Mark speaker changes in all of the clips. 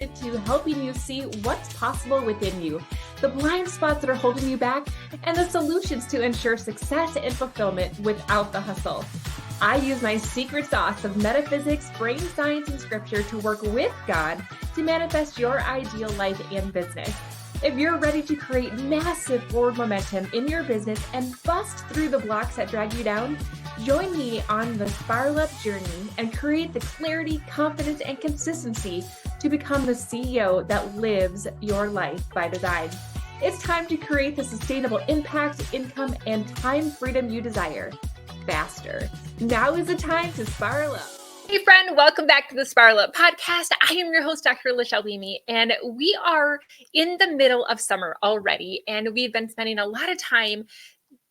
Speaker 1: to helping you see what's possible within you, the blind spots that are holding you back, and the solutions to ensure success and fulfillment without the hustle. I use my secret sauce of metaphysics, brain science, and scripture to work with God to manifest your ideal life and business. If you're ready to create massive forward momentum in your business and bust through the blocks that drag you down, join me on the Spiral Up journey and create the clarity, confidence, and consistency to become the CEO that lives your life by design. It's time to create the sustainable impact, income, and time freedom you desire faster. Now is the time to spiral up. Hey friend, welcome back to the Spiral Up podcast. I am your host, Dr. Lachelle Beamy, and we are in the middle of summer already, and we've been spending a lot of time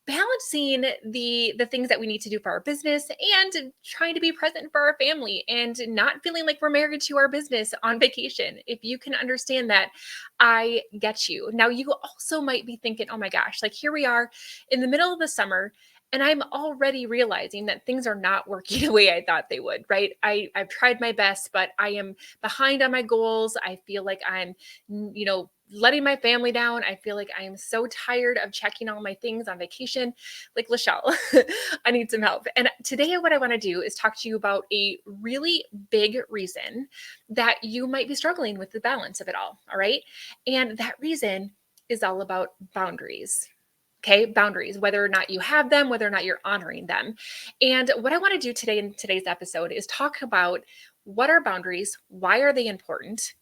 Speaker 1: balancing the things that we need to do for our business and trying to be present for our family and not feeling like we're married to our business on vacation. If you can understand that, I get you. Now, you also might be thinking, oh my gosh, like here we are in the middle of the summer, and I'm already realizing that things are not working the way I thought they would, right? I've tried my best, but I am behind on my goals. I feel like I'm, letting my family down. I feel like I am so tired of checking all my things on vacation. Like, Lachelle, I need some help. And today what I want to do is talk to you about a really big reason that you might be struggling with the balance of it all. All right. And that reason is all about boundaries. Okay, boundaries, whether or not you have them, whether or not you're honoring them. And what I want to do today in today's episode is talk about what are boundaries, why are they important,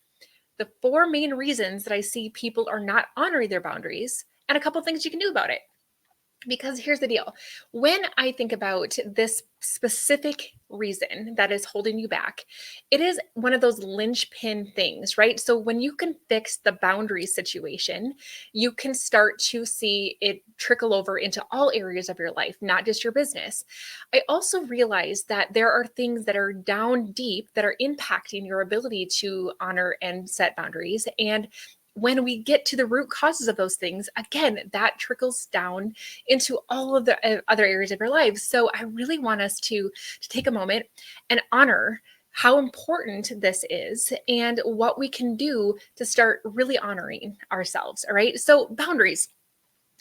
Speaker 1: the 4 main reasons that I see people are not honoring their boundaries, and a couple things you can do about it. Because here's the deal. When I think about this specific reason that is holding you back, it is one of those linchpin things, right? So when you can fix the boundary situation, you can start to see it trickle over into all areas of your life, not just your business. I also realize that there are things that are down deep that are impacting your ability to honor and set boundaries. And when we get to the root causes of those things, again, that trickles down into all of the other areas of your lives. So I really want us to take a moment and honor how important this is and what we can do to start really honoring ourselves. All right. So boundaries.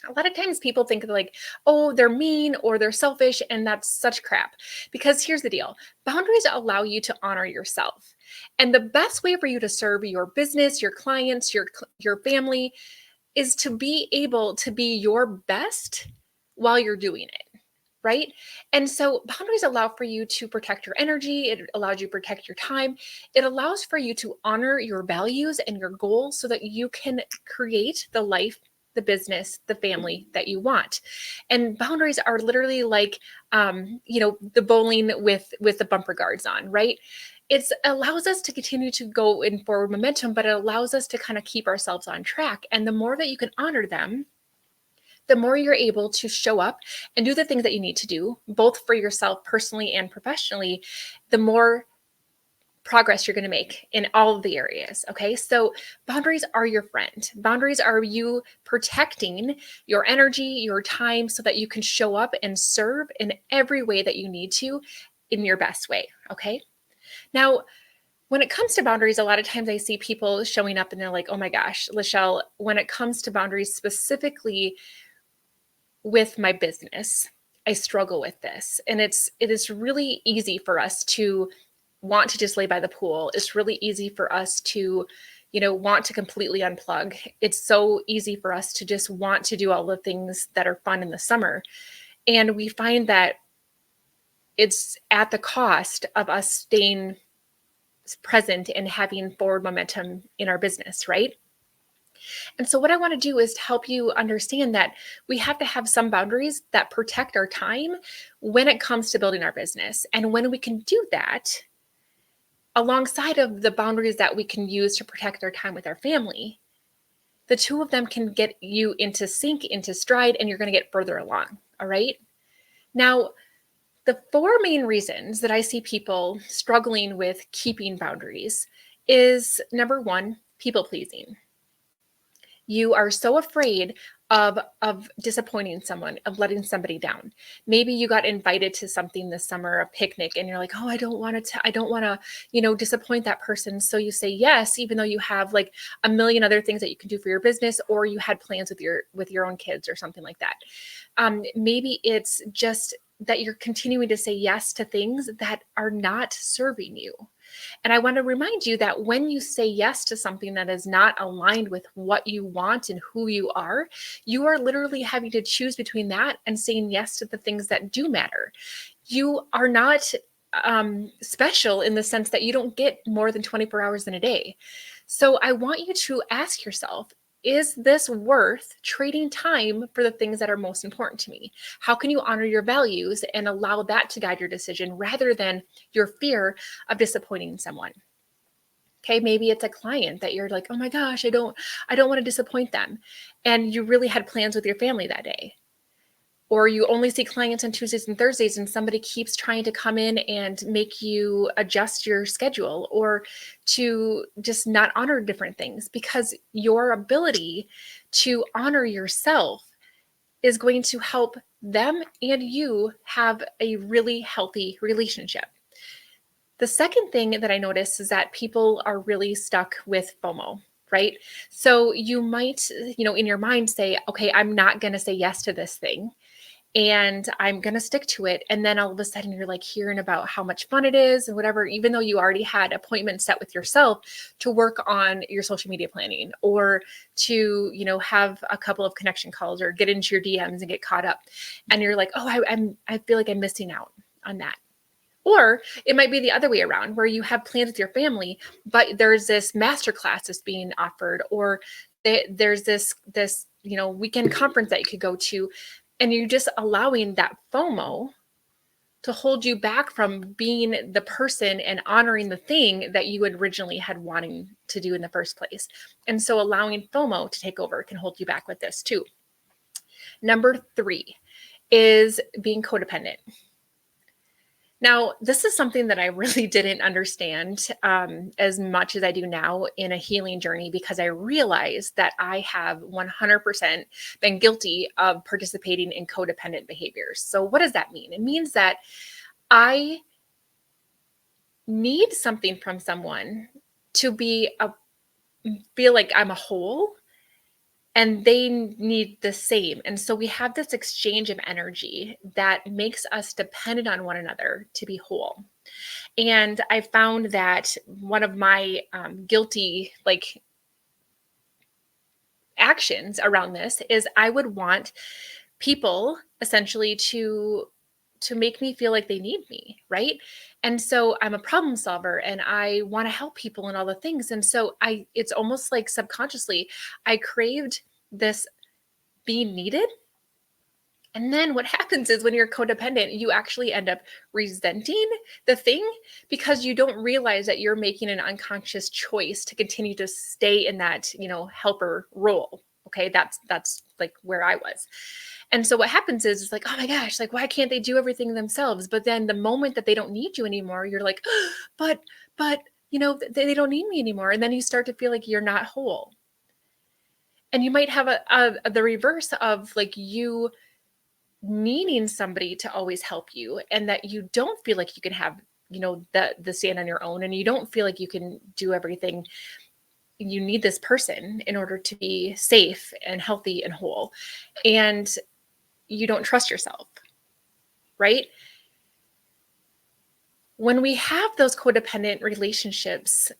Speaker 1: A lot of times people think like, oh, they're mean or they're selfish, and that's such crap. Because here's the deal. Boundaries allow you to honor yourself. And the best way for you to serve your business, your clients, your family is to be able to be your best while you're doing it, right? And so boundaries allow for you to protect your energy. It allows you to protect your time. It allows for you to honor your values and your goals so that you can create the life, the business, the family that you want. And boundaries are literally like, the bowling with the bumper guards on, right? It allows us to continue to go in forward momentum, but it allows us to kind of keep ourselves on track. And the more that you can honor them, the more you're able to show up and do the things that you need to do, both for yourself personally and professionally, the more progress you're going to make in all of the areas. Okay. So boundaries are your friend. Boundaries are you protecting your energy, your time, so that you can show up and serve in every way that you need to in your best way. Okay. Now, when it comes to boundaries, a lot of times I see people showing up and they're like, oh my gosh, Lachelle, when it comes to boundaries specifically with my business, I struggle with this. And it is really easy for us to want to just lay by the pool. It's really easy for us to, want to completely unplug. It's so easy for us to just want to do all the things that are fun in the summer. And we find that it's at the cost of us staying present and having forward momentum in our business, right? And so what I want to do is to help you understand that we have to have some boundaries that protect our time when it comes to building our business. And when we can do that, alongside of the boundaries that we can use to protect our time with our family, the two of them can get you into sync, into stride, and you're going to get further along. All right. Now, the 4 main reasons that I see people struggling with keeping boundaries is number 1, people pleasing.
Speaker 2: You are so afraid of disappointing someone, of letting somebody down. Maybe you got invited to something this summer, a picnic, and you're like, oh, I don't want to, disappoint that person. So you say yes, even though you have like a million other things that you can do for your business, or you had plans with your own kids or something like that. Maybe it's just that you're continuing to say yes to things that are not serving you. And I want to remind you that when you say yes to something that is not aligned with what you want and who you are literally having to choose between that and saying yes to the things that do matter. You are not special in the sense that you don't get more than 24 hours in a day. So I want you to ask yourself, is this worth trading time for the things that are most important to me? How can you honor your values and allow that to guide your decision rather than your fear of disappointing someone? Okay, maybe it's a client that you're like, oh my gosh, I don't want to disappoint them. And you really had plans with your family that day. Or you only see clients on Tuesdays and Thursdays, and somebody keeps trying to come in and make you adjust your schedule or to just not honor different things, because your ability to honor yourself is going to help them and you have a really healthy relationship. The second thing that I noticed is that people are really stuck with FOMO, right? So you might, in your mind say, okay, I'm not going to say yes to this thing and I'm going to stick to it. And then all of a sudden you're like hearing about how much fun it is and whatever, even though you already had appointments set with yourself to work on your social media planning or to, have a couple of connection calls or get into your DMs and get caught up. And you're like, oh, I feel like I'm missing out on that. Or it might be the other way around where you have plans with your family, but there's this masterclass that's being offered, or there's this weekend conference that you could go to, and you're just allowing that FOMO to hold you back from being the person and honoring the thing that you originally had wanting to do in the first place. And so allowing FOMO to take over can hold you back with this too. Number 3 is being codependent. Now, this is something that I really didn't understand as much as I do now in a healing journey, because I realized that I have 100% been guilty of participating in codependent behaviors. So what does that mean? It means that I need something from someone to feel like I'm a whole, and they need the same. And so we have this exchange of energy that makes us dependent on one another to be whole. And I found that one of my guilty actions around this is I would want people essentially to make me feel like they need me, right? And so I'm a problem solver and I want to help people and all the things. And so it's almost like subconsciously I craved this being needed. And then what happens is when you're codependent, you actually end up resenting the thing because you don't realize that you're making an unconscious choice to continue to stay in that, helper role. Okay. That's like where I was. And so what happens is it's like, oh my gosh, like, why can't they do everything themselves? But then the moment that they don't need you anymore, you're like, but, they don't need me anymore. And then you start to feel like you're not whole. And you might have the reverse of like you needing somebody to always help you, and that you don't feel like you can have, the stand on your own, and you don't feel like you can do everything. You need this person in order to be safe and healthy and whole. And you don't trust yourself, right? When we have those codependent relationships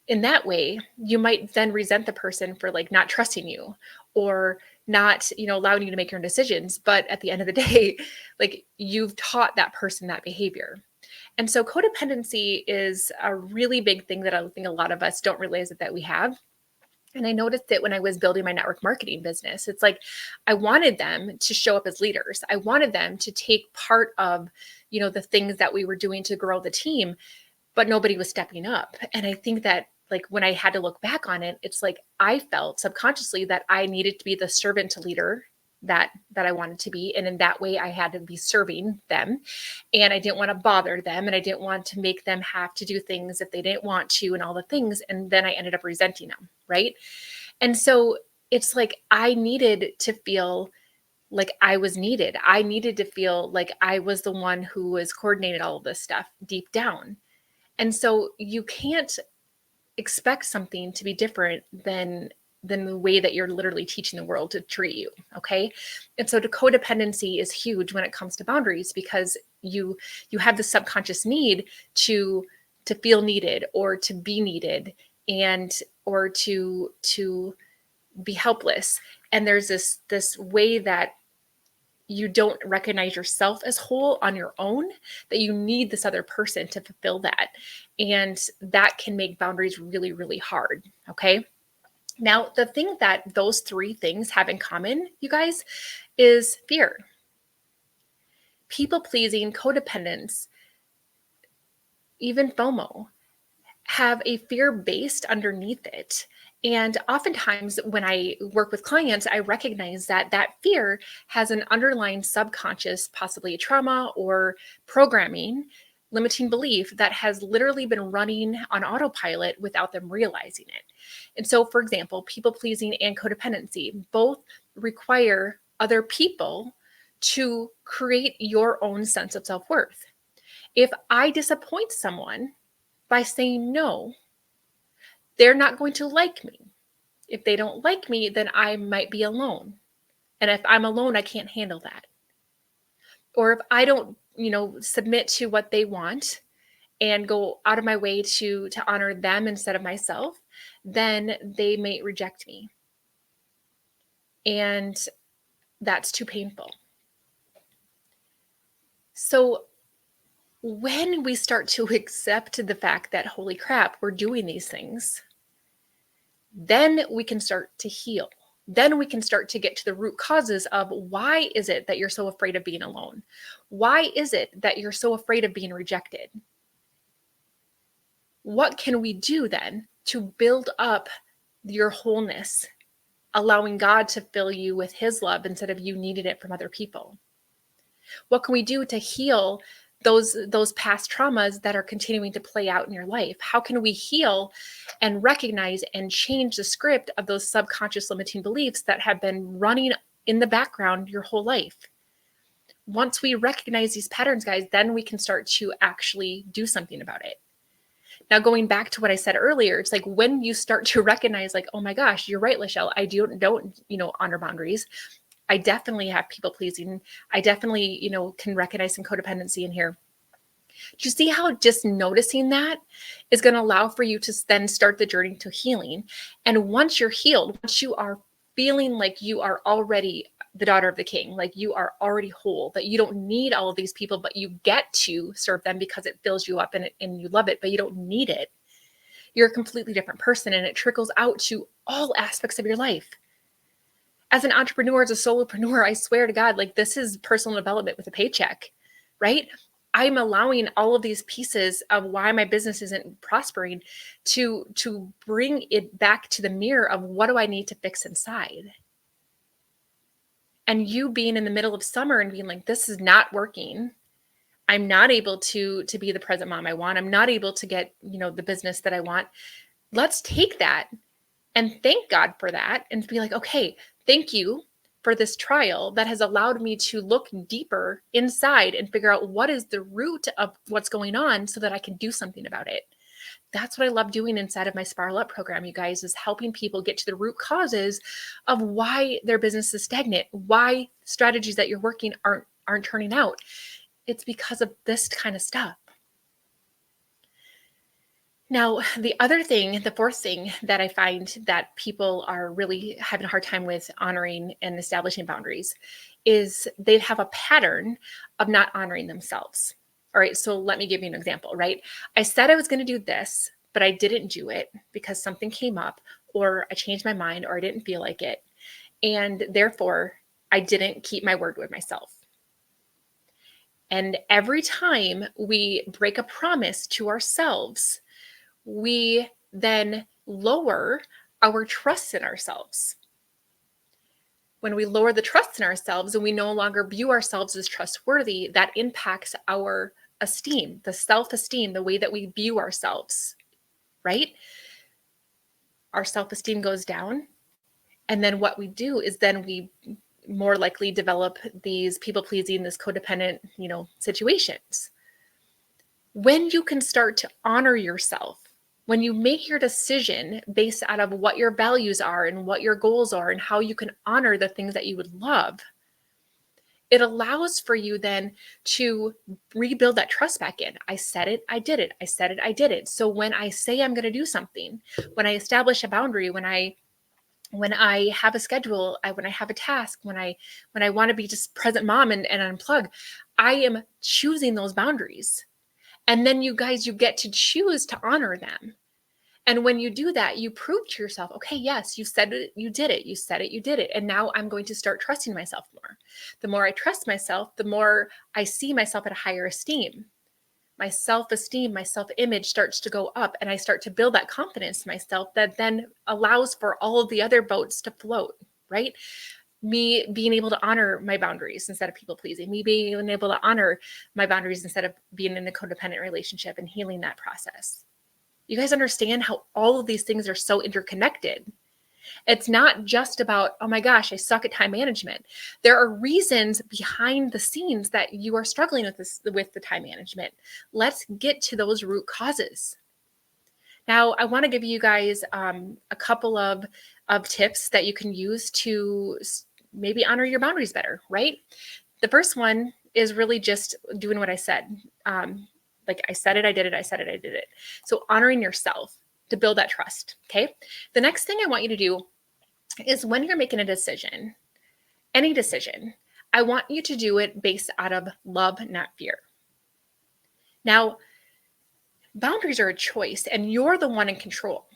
Speaker 2: in that way, you might then resent the person for like not trusting you or not, allowing you to make your own decisions. But at the end of the day, like you've taught that person that behavior. And so codependency is a really big thing that I think a lot of us don't realize that we have. And I noticed it when I was building my network marketing business. It's like I wanted them to show up as leaders. I wanted them to take part of, the things that we were doing to grow the team, but nobody was stepping up. And I think that like when I had to look back on it, it's like I felt subconsciously that I needed to be the servant to leader that I wanted to be. And in that way, I had to be serving them. And I didn't want to bother them. And I didn't want to make them have to do things if they didn't want to and all the things. And then I ended up resenting them, right? And so it's like I needed to feel like I was needed. I needed to feel like I was the one who was coordinated all of this stuff deep down. And so you can't expect something to be different than the way that you're literally teaching the world to treat you. Okay. And so the codependency is huge when it comes to boundaries, because you have the subconscious need to feel needed or to be needed, and or to be helpless. And there's this way that you don't recognize yourself as whole on your own, that you need this other person to fulfill that. And that can make boundaries really, really hard. Okay. Now, the thing that those three things have in common, you guys, is fear. People pleasing, codependence, even FOMO have a fear based underneath it. And oftentimes when I work with clients, I recognize that that fear has an underlying subconscious, possibly a trauma or programming, limiting belief that has literally been running on autopilot without them realizing it. And so, for example, people pleasing and codependency both require other people to create your own sense of self worth. If I disappoint someone by saying no, they're not going to like me. If they don't like me, then I might be alone. And if I'm alone, I can't handle that. Or if I don't, submit to what they want and go out of my way to honor them instead of myself, then they may reject me. And that's too painful. So when we start to accept the fact that, holy crap, we're doing these things, then we can start to heal. Then we can start to get to the root causes of why is it that you're so afraid of being alone? Why is it that you're so afraid of being rejected? What can we do then to build up your wholeness, allowing God to fill you with his love instead of you needing it from other people? What can we do to heal those past traumas that are continuing to play out in your life? How can we heal and recognize and change the script of those subconscious limiting beliefs that have been running in the background your whole life? Once we recognize these patterns, guys, then we can start to actually do something about it. Now, going back to what I said earlier, it's like when you start to recognize, like, oh my gosh, you're right, Lachelle, I don't honor boundaries. I definitely have people pleasing. I definitely, can recognize some codependency in here. Do you see how just noticing that is going to allow for you to then start the journey to healing? And once you're healed, once you are feeling like you are already the daughter of the king, like you are already whole, that you don't need all of these people, but you get to serve them because it fills you up and you love it, but you don't need it. You're a completely different person, and it trickles out to all aspects of your life. As an entrepreneur, as a solopreneur, I swear to God, like this is personal development with a paycheck, right? I'm allowing all of these pieces of why my business isn't prospering to bring it back to the mirror of what do I need to fix inside. And you being in the middle of summer and being like, this is not working. I'm not able to be the present mom I want. I'm not able to get, the business that I want. Let's take that and thank God for that and be like, okay, thank you for this trial that has allowed me to look deeper inside and figure out what is the root of what's going on so that I can do something about it. That's what I love doing inside of my Spiral Up program, you guys, is helping people get to the root causes of why their business is stagnant, why strategies that you're working aren't turning out. It's because of this kind of stuff. Now, the fourth thing that I find that people are really having a hard time with honoring and establishing boundaries is they have a pattern of not honoring themselves. All right, so let me give you an example, right? I said I was going to do this, but I didn't do it because something came up, or I changed my mind, or I didn't feel like it. And therefore, I didn't keep my word with myself. And every time we break a promise to ourselves, we then lower our trust in ourselves. When we lower the trust in ourselves and we no longer view ourselves as trustworthy, that impacts our esteem, the self-esteem, the way that we view ourselves, right? Our self-esteem goes down. And then what we do is then we more likely develop these people pleasing, this codependent, situations. When you can start to honor yourself, when you make your decision based out of what your values are and what your goals are and how you can honor the things that you would love, it allows for you then to rebuild that trust back in. I said it, I did it. I said it, I did it. So when I say I'm going to do something, when I establish a boundary, when I have a schedule, when I have a task, when I want to be just present mom and unplug, I am choosing those boundaries. And then you get to choose to honor them. And when you do that, you prove to yourself, okay, yes, you said it, you did it. You said it, you did it. And now I'm going to start trusting myself more. The more I trust myself, the more I see myself at a higher esteem. My self-esteem, my self-image starts to go up, and I start to build that confidence in myself that then allows for all of the other boats to float, right? Me being able to honor my boundaries instead of people pleasing, me being able to honor my boundaries instead of being in a codependent relationship and healing that process. You guys understand how all of these things are so interconnected. It's not just about, oh my gosh, I suck at time management. There are reasons behind the scenes that you are struggling with the time management. Let's get to those root causes. Now, I want to give you guys a couple of tips that you can use to maybe honor your boundaries better, right? The first one is really just doing what I said. Like I said it, I did it, I said it, I did it. So honoring yourself to build that trust, okay? The next thing I want you to do is when you're making a decision, any decision, I want you to do it based out of love, not fear. Now, boundaries are a choice and you're the one in control.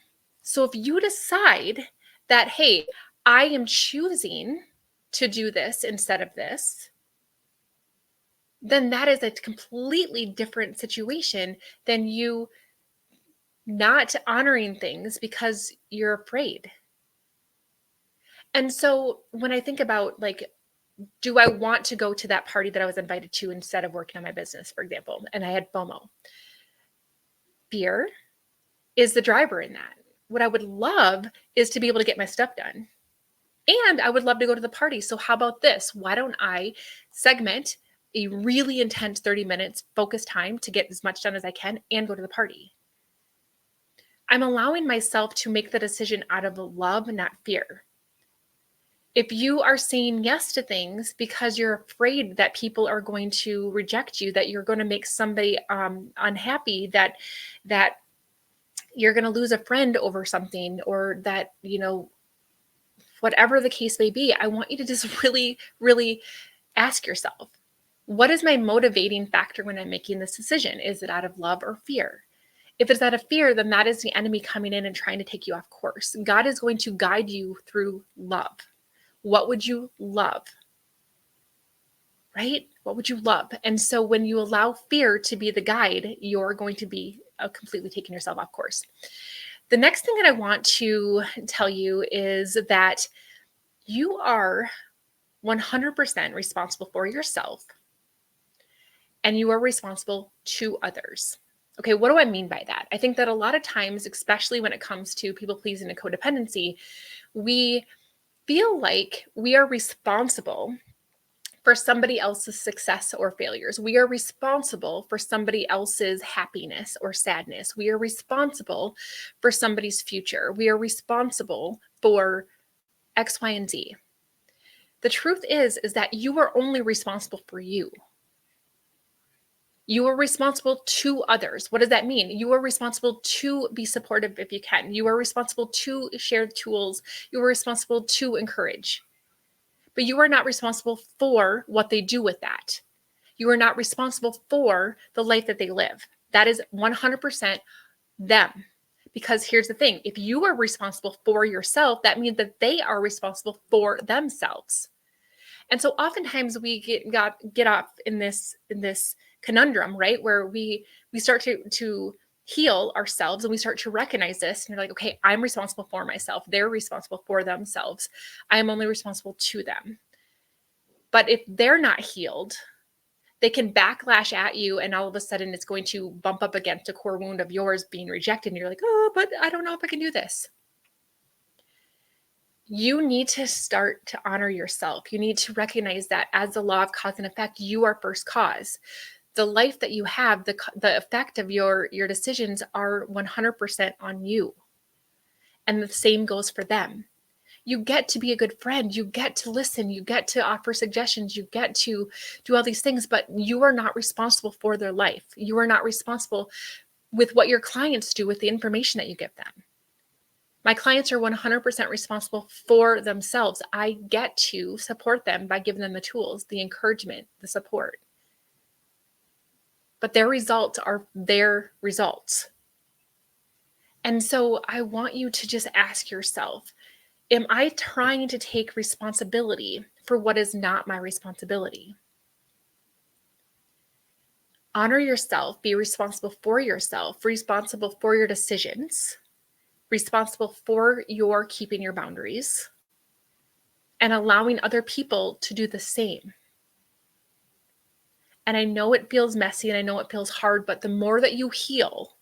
Speaker 2: So if you decide that, hey, I am choosing to do this instead of this, then that is a completely different situation than you not honoring things because you're afraid. And so when I think about do I want to go to that party that I was invited to instead of working on my business, for example, and I had FOMO? Fear is the driver in that. What I would love is to be able to get my stuff done. And I would love to go to the party. So how about this? Why don't I segment a really intense 30 minutes focused time to get as much done as I can and go to the party? I'm allowing myself to make the decision out of love, not fear. If you are saying yes to things because you're afraid that people are going to reject you, that you're going to make somebody unhappy, that you're going to lose a friend over something, or that, whatever the case may be, I want you to just really, really ask yourself, what is my motivating factor when I'm making this decision? Is it out of love or fear? If it's out of fear, then that is the enemy coming in and trying to take you off course. God is going to guide you through love. What would you love? Right? What would you love? And so when you allow fear to be the guide, you're going to be completely taking yourself off course. The next thing that I want to tell you is that you are 100% responsible for yourself, and you are responsible to others. Okay, what do I mean by that? I think that a lot of times, especially when it comes to people pleasing and codependency, we feel like we are responsible for somebody else's success or failures. We are responsible for somebody else's happiness or sadness. We are responsible for somebody's future. We are responsible for X, Y, and Z. The truth is that you are only responsible for you. You are responsible to others. What does that mean? You are responsible to be supportive if you can. You are responsible to share tools. You are responsible to encourage. But you are not responsible for what they do with that. You are not responsible for the life that they live. That is 100% them. Because here's the thing, if you are responsible for yourself, that means that they are responsible for themselves. And so oftentimes we get off in this conundrum, right? Where we start to heal ourselves and we start to recognize this, and you're like, okay, I'm responsible for myself. They're responsible for themselves. I am only responsible to them. But if they're not healed, they can backlash at you, and all of a sudden it's going to bump up against a core wound of yours being rejected. And you're like, oh, but I don't know if I can do this. You need to start to honor yourself. You need to recognize that as the law of cause and effect, you are first cause. The life that you have, the effect of your decisions are 100% on you. And the same goes for them. You get to be a good friend. You get to listen. You get to offer suggestions. You get to do all these things, but you are not responsible for their life. You are not responsible with what your clients do with the information that you give them. My clients are 100% responsible for themselves. I get to support them by giving them the tools, the encouragement, the support. But their results are their results. And so I want you to just ask yourself, am I trying to take responsibility for what is not my responsibility? Honor yourself, be responsible for yourself, responsible for your decisions, responsible for your keeping your boundaries, and allowing other people to do the same. And I know it feels messy and I know it feels hard, but the more that you heal,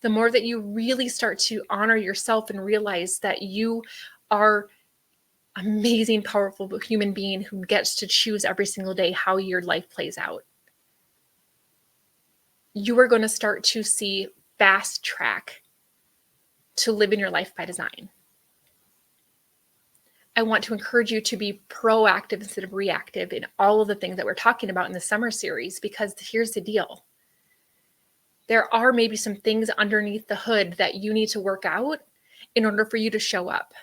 Speaker 2: the more that you really start to honor yourself and realize that you are amazing, powerful human being who gets to choose every single day how your life plays out. You are going to start to see fast track to living your life by design. I want to encourage you to be proactive instead of reactive in all of the things that we're talking about in the summer series, because here's the deal. There are maybe some things underneath the hood that you need to work out in order for you to show up.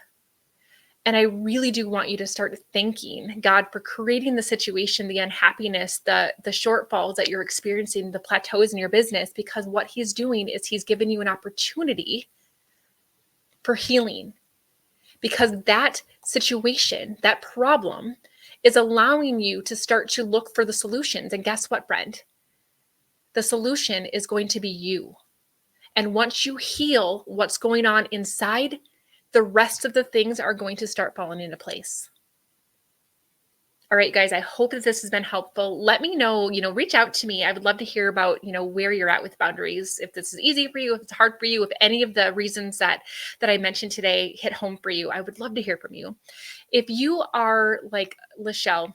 Speaker 2: And I really do want you to start thanking God for creating the situation, the unhappiness, the shortfalls that you're experiencing, the plateaus in your business, because what he's doing is he's given you an opportunity for healing. Because that situation, that problem is allowing you to start to look for the solutions. And guess what, friend? The solution is going to be you. And once you heal what's going on inside, the rest of the things are going to start falling into place. All right, guys, I hope that this has been helpful. Let me know, reach out to me. I would love to hear about, where you're at with boundaries. If this is easy for you, if it's hard for you, if any of the reasons that I mentioned today hit home for you, I would love to hear from you. If you are like Lachelle,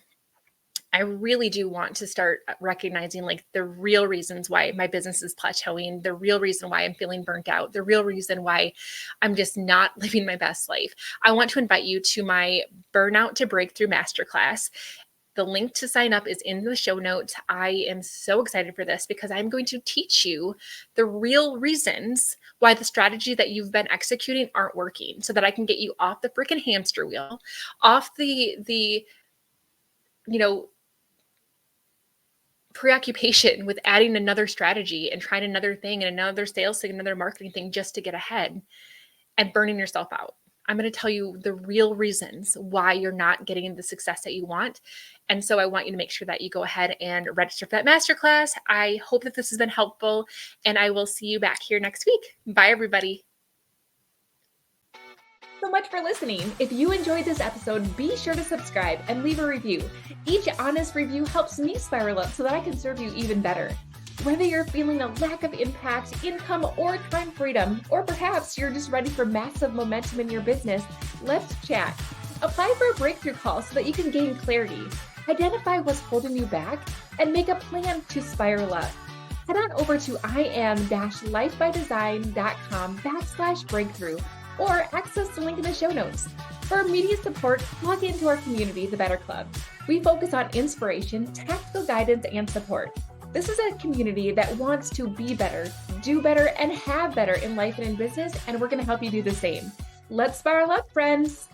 Speaker 2: I really do want to start recognizing like the real reasons why my business is plateauing, the real reason why I'm feeling burnt out, the real reason why I'm just not living my best life. I want to invite you to my Burnout to Breakthrough Masterclass. The link to sign up is in the show notes. I am so excited for this because I'm going to teach you the real reasons why the strategy that you've been executing aren't working, so that I can get you off the freaking hamster wheel, off the preoccupation with adding another strategy and trying another thing and another sales thing, another marketing thing just to get ahead, and burning yourself out. I'm going to tell you the real reasons why you're not getting the success that you want. And so I want you to make sure that you go ahead and register for that masterclass. I hope that this has been helpful, and I will see you back here next week. Bye, everybody.
Speaker 1: So much for listening. If you enjoyed this episode, be sure to subscribe and leave a review. Each honest review helps me spiral up so that I can serve you even better. Whether you're feeling a lack of impact, income, or time freedom, or perhaps you're just ready for massive momentum in your business, let's chat. Apply for a breakthrough call so that you can gain clarity, identify what's holding you back, and make a plan to spiral up. Head on over to im-lifebydesign.com/breakthrough or access the link in the show notes. For immediate support, log into our community, the Better Club. We focus on inspiration, tactical guidance, and support. This is a community that wants to be better, do better, and have better in life and in business, and we're going to help you do the same. Let's spiral up, friends.